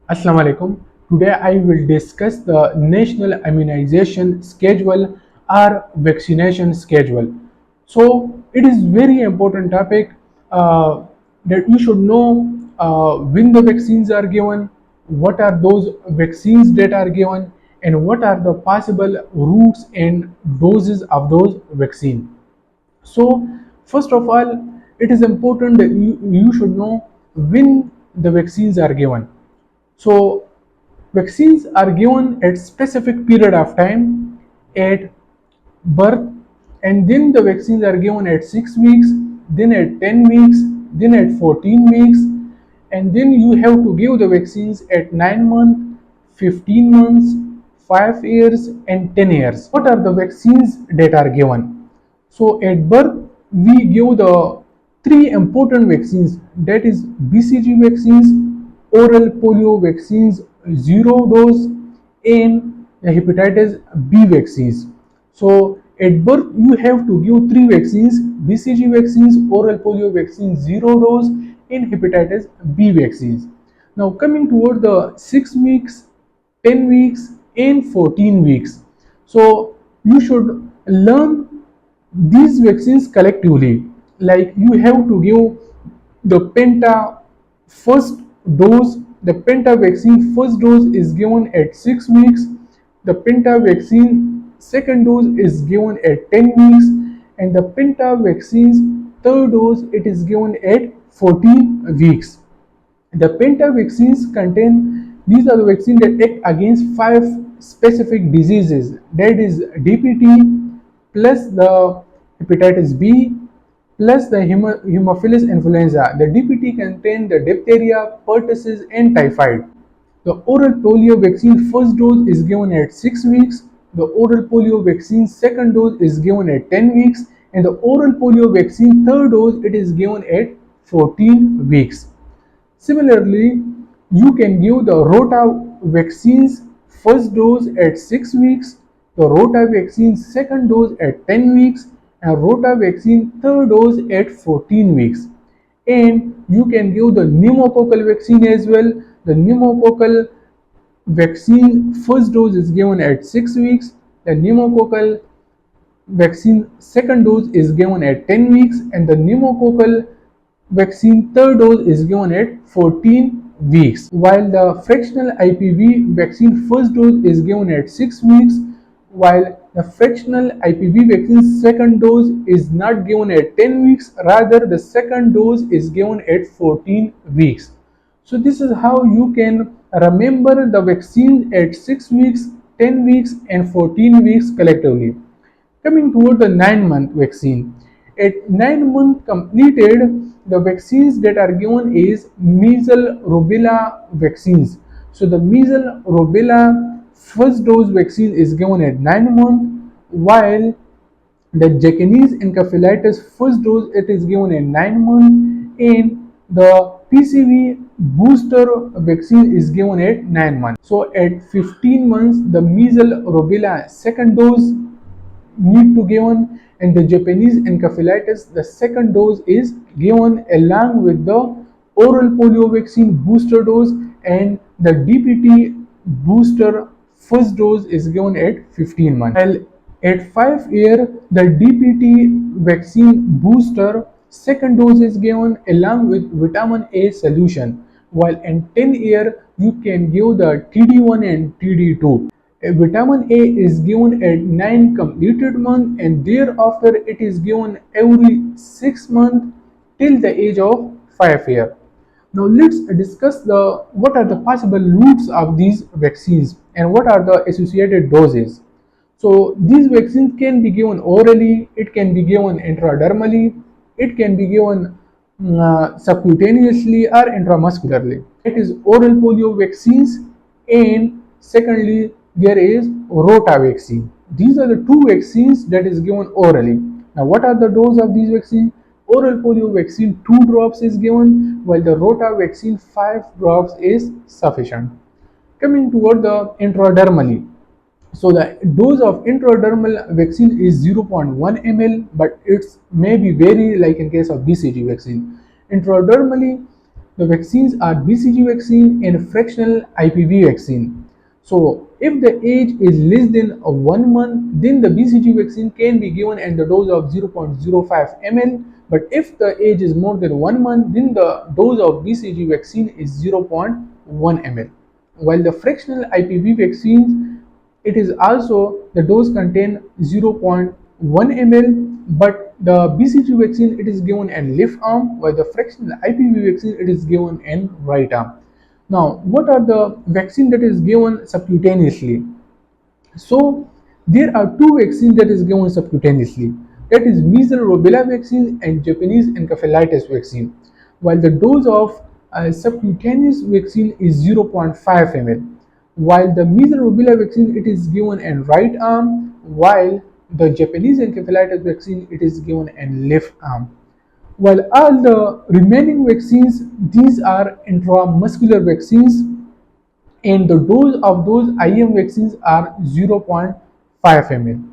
Assalamu alaikum. Today I will discuss the national immunization schedule or vaccination schedule. So it is very important topic that you should know when the vaccines are given, what are those vaccines that are given, and what are the possible routes and doses of those vaccines. So first of all, it is important that you should know when the vaccines are given. So vaccines are given at specific period of time at birth, and then the vaccines are given at 6 weeks, then at 10 weeks, then at 14 weeks, and then you have to give the vaccines at 9 months, 15 months, 5 years, and 10 years. What are the vaccines that are given? So at birth, we give the three important vaccines, that is BCG vaccines, oral polio vaccines, zero dose, and the hepatitis B vaccines. So at birth, you have to give three vaccines: BCG vaccines, oral polio vaccines, zero dose, and hepatitis B vaccines. Now coming toward the 6 weeks, 10 weeks, and 14 weeks. So you should learn these vaccines collectively. Like you have to give the penta first dose. The penta vaccine first dose is given at 6 weeks. The penta vaccine second dose is given at 10 weeks, and the penta vaccine's third dose it is given at 14 weeks. The penta vaccines contain, these are the vaccines that act against 5 specific diseases, that is DPT plus the hepatitis B plus the Haemophilus influenza. The DPT contains the diphtheria, pertussis, and typhoid. The oral polio vaccine first dose is given at 6 weeks. The oral polio vaccine second dose is given at 10 weeks, and the oral polio vaccine third dose it is given at 14 weeks. Similarly, you can give the rota vaccines first dose at 6 weeks, the rota vaccine second dose at 10 weeks, and rota vaccine third dose at 14 weeks. And you can give the pneumococcal vaccine as well. The pneumococcal vaccine first dose is given at 6 weeks, the pneumococcal vaccine second dose is given at 10 weeks, and the pneumococcal vaccine third dose is given at 14 weeks, while the fractional IPV vaccine first dose is given at 6 weeks, while the fractional IPV vaccine second dose is not given at 10 weeks, rather the second dose is given at 14 weeks. So this is how you can remember the vaccine at 6 weeks, 10 weeks, and 14 weeks collectively. Coming toward the 9-month vaccine. At 9 months completed, the vaccines that are given is measles rubella vaccines. So the measles rubella first dose vaccine is given at 9 months, while the Japanese encephalitis first dose it is given at 9 months, and the PCV booster vaccine is given at 9 months. So at 15 months, the measles rubella second dose need to given, and the Japanese encephalitis the second dose is given along with the oral polio vaccine booster dose, and the DPT booster first dose is given at 15 months. While at 5 year the DPT vaccine booster second dose is given along with vitamin A solution, while in 10 year you can give the TD1 and TD2. Vitamin A is given at 9 completed months, and thereafter it is given every 6 months till the age of 5 years. Now let's discuss the what are the possible routes of these vaccines and what are the associated doses. So these vaccines can be given orally, it can be given intradermally, it can be given subcutaneously or intramuscularly. It is oral polio vaccines, and secondly there is rota vaccine. These are the two vaccines that is given orally. Now what are the dose of these vaccines? Oral polio vaccine 2 drops is given, while the rota vaccine 5 drops is sufficient. Coming toward the intradermally. So the dose of intradermal vaccine is 0.1 ml, but it's maybe vary like in case of BCG vaccine. Intradermally, The vaccines are BCG vaccine and fractional IPV vaccine. So if the age is less than 1 month, then the BCG vaccine can be given at the dose of 0.05 ml. But if the age is more than 1 month, then the dose of BCG vaccine is 0.1 ml. While the fractional IPV vaccines, it is also the dose contain 0.1 ml, but the BCG vaccine it is given in left arm, while the fractional IPV vaccine it is given in right arm. Now, what are the vaccine that is given subcutaneously? So there are two vaccines that is given subcutaneously. That is measles rubella vaccine and Japanese encephalitis vaccine. While the dose of subcutaneous vaccine is 0.5 ml. While the measles rubella vaccine it is given in right arm, while the Japanese encephalitis vaccine it is given in left arm. While all the remaining vaccines, these are intramuscular vaccines, and the dose of those IM vaccines are 0.5 ml.